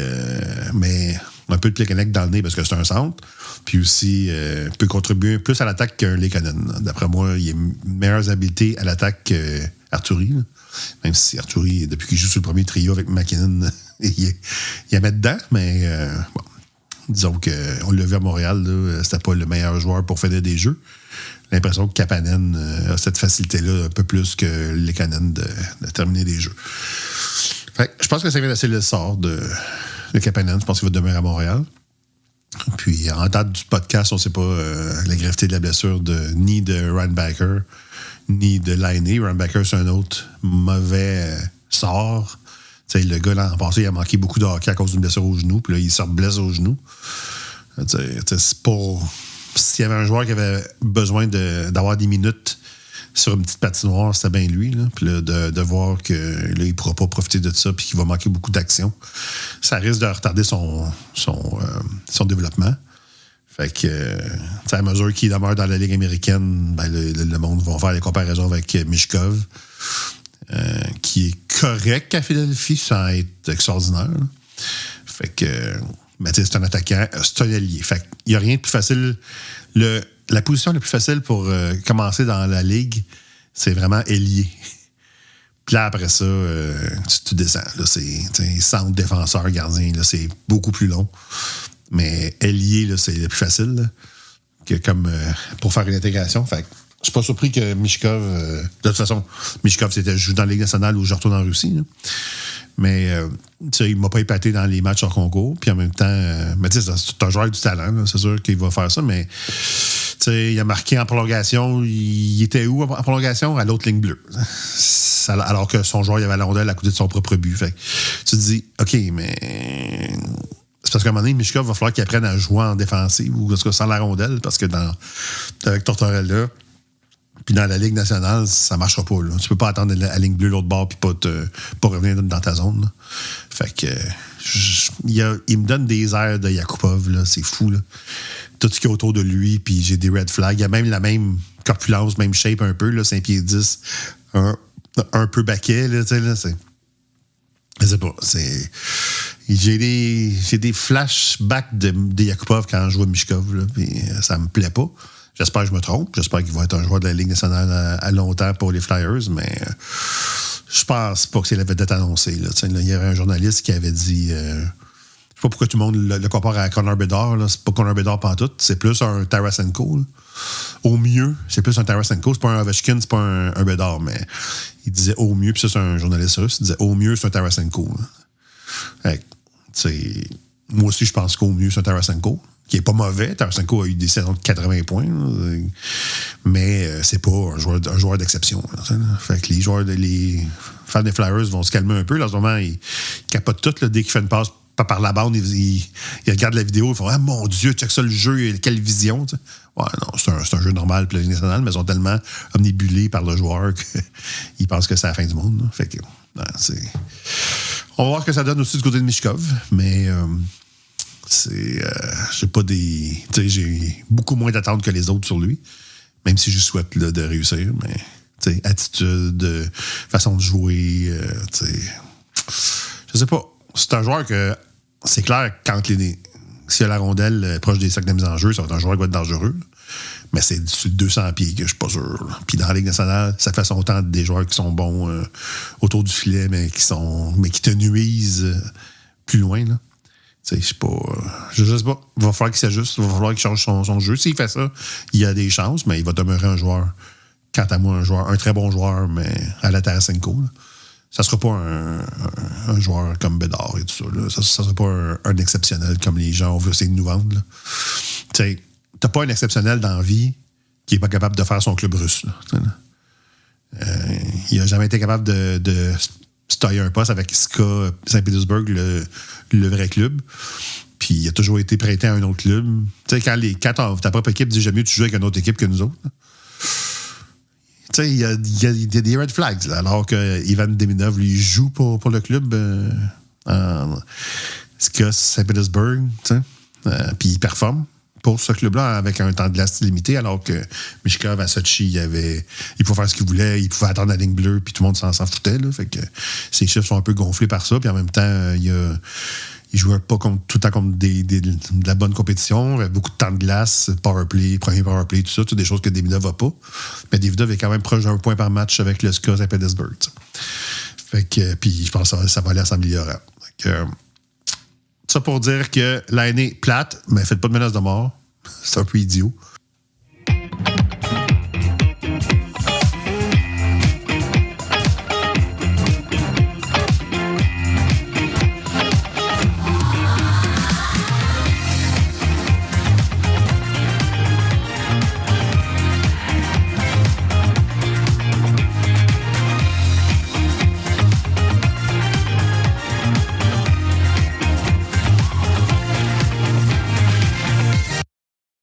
mais un peu de Plekanec dans le nez parce que c'est un centre. Puis aussi, peut contribuer plus à l'attaque qu'un Leikonen. D'après moi, il a meilleures habiletés à l'attaque qu'Artturi. Même si Artturi, depuis qu'il joue sur le premier trio avec McKinnon, il a mettre dedans. Mais bon, disons qu'on l'a vu à Montréal, là, c'était pas le meilleur joueur pour faire des jeux. J'ai l'impression que Kapanen a cette facilité-là un peu plus que Leikonen de terminer des jeux. Fait, je pense que ça vient d'asser le sort de Kapanen. Je pense qu'il va demeurer à Montréal. Puis, en date du podcast, on ne sait pas la gravité de la blessure ni de Ryan Backer, ni de Laine. Ryan Backer, c'est un autre mauvais sort. T'sais, le gars, l'an passé, il a manqué beaucoup de hockey à cause d'une blessure au genou. Puis là, il se blesse au genou. C'est pas... S'il y avait un joueur qui avait besoin d'avoir des minutes sur une petite patinoire, c'était bien lui. Là. Puis là, de voir qu'il ne pourra pas profiter de ça puis qu'il va manquer beaucoup d'action, ça risque de retarder son développement. Fait que, à mesure qu'il demeure dans la Ligue américaine, ben, le monde va faire les comparaisons avec Michkov, qui est correct à Philadelphie sans être extraordinaire. Là. Fait que... Mais c'est un attaquant, c'est un allié. Fait qu'il n'y a rien de plus facile. La position la plus facile pour commencer dans la ligue, c'est vraiment ailier. Puis là, après ça, tu descends. Là, c'est centre, défenseur, gardien. Là, c'est beaucoup plus long. Mais ailier, là, c'est le plus facile là, que comme pour faire une intégration. Fait que je suis pas surpris que Michkov... de toute façon, Michkov, c'était joué dans la Ligue nationale ou je retourne en Russie. Là. Mais il ne m'a pas épaté dans les matchs hors concours. Puis en même temps, c'est un joueur avec du talent. Là, c'est sûr qu'il va faire ça. Mais il a marqué en prolongation. Il était où en prolongation? À l'autre ligne bleue. Alors que son joueur, il avait la rondelle à côté de son propre but. Fait que, tu te dis, OK, mais... C'est parce qu'à un moment donné, Michkov va falloir qu'il apprenne à jouer en défensive ou sans la rondelle. Parce que avec Tortorella... Puis dans la Ligue nationale, ça ne marchera pas. Là. Tu peux pas attendre la ligne bleue l'autre bord puis pas revenir dans ta zone. Là. Fait que il me donne des airs de Yakupov. Là. C'est fou. Là. Tout ce qui est autour de lui, puis j'ai des red flags. Il y a même la même corpulence, même shape un peu, là, 5 pieds 10, un peu baquet. Là, là, je sais pas. J'ai des flashbacks de Yakupov quand je vois Michkov. Là, puis ça me plaît pas. J'espère que je me trompe. J'espère qu'il va être un joueur de la Ligue nationale à longtemps pour les Flyers, mais je pense pas que c'est la vedette annoncée. Là. Il y avait un journaliste qui avait dit... je sais pas pourquoi tout le monde le compare à Connor Bedard. Là. C'est pas Connor Bedard pantoute. C'est plus un Tarasenko. Là. Au mieux, c'est plus un Tarasenko. C'est pas un Ovechkin, c'est pas un Bedard, mais il disait au mieux, puis ça, c'est un journaliste russe, il disait au mieux, c'est un Tarasenko. Moi aussi, je pense qu'au mieux, c'est un Tarasenko. Qui est pas mauvais. Tarasenko a eu des saisons de 80 points, là, mais c'est pas un joueur d'exception. Là, fait que les fans des Flyers vont se calmer un peu. Là, en ce moment, ils capotent tout. Là, dès qu'il fait une passe par la bande, ils regardent la vidéo, ils font « Ah mon Dieu, check ça le jeu, quelle vision! » Ouais, non, c'est un jeu normal pour la Ligue nationale, mais ils sont tellement omnibulés par le joueur qu'ils pensent que c'est la fin du monde. Là. Fait que, non, on va voir ce que ça donne aussi du côté de Michkov, mais... j'ai beaucoup moins d'attentes que les autres sur lui, même si je souhaite là, de réussir, mais attitude, façon de jouer, je sais pas. C'est un joueur que c'est clair quand s'il a la rondelle proche des sacs de mise en jeu, ça va être un joueur qui va être dangereux. Mais c'est sur 200 pieds que je suis pas sûr. Là. Puis dans la Ligue nationale, ça fait son temps des joueurs qui sont bons autour du filet, mais qui te nuisent plus loin. Là. Je sais pas. Je sais pas. Il va falloir qu'il s'ajuste. Il va falloir qu'il change son jeu. S'il fait ça, il y a des chances, mais il va demeurer un joueur. Quant à moi, un très bon joueur, mais à la Tarasenko. Là. Ça sera pas un joueur comme Bédard et tout ça. Là. Ça sera pas un exceptionnel comme les gens ont vu essayer de nous vendre. Tu n'as pas un exceptionnel dans la vie qui n'est pas capable de faire son club russe. Là, il n'a jamais été capable de se tailler un poste avec SKA Saint-Pétersbourg, le vrai club. Puis il a toujours été prêté à un autre club. Tu sais, quand ta propre équipe dit j'aime mieux tu joues avec une autre équipe que nous autres. Tu sais, il y a des red flags, là, alors que Ivan Demidov, lui, joue pour le club SKA Saint-Pétersbourg, puis il performe pour ce club-là avec un temps de glace limité, alors que Michka Vasochi, il pouvait faire ce qu'il voulait, il pouvait attendre la ligne bleue, puis tout le monde s'en foutait. Là, fait que ses chiffres sont un peu gonflés par ça, puis en même temps, il jouait pas tout le temps contre de la bonne compétition, beaucoup de temps de glace, powerplay, premier powerplay, tout ça, toutes des choses que Demidov n'a pas. Mais Demidov est quand même proche d'un point par match avec le SKA Saint-Pétersbourg. Fait que, puis je pense que ça va aller à s'améliorer. Ça pour dire que l'année plate, mais faites pas de menace de mort. C'est un peu idiot.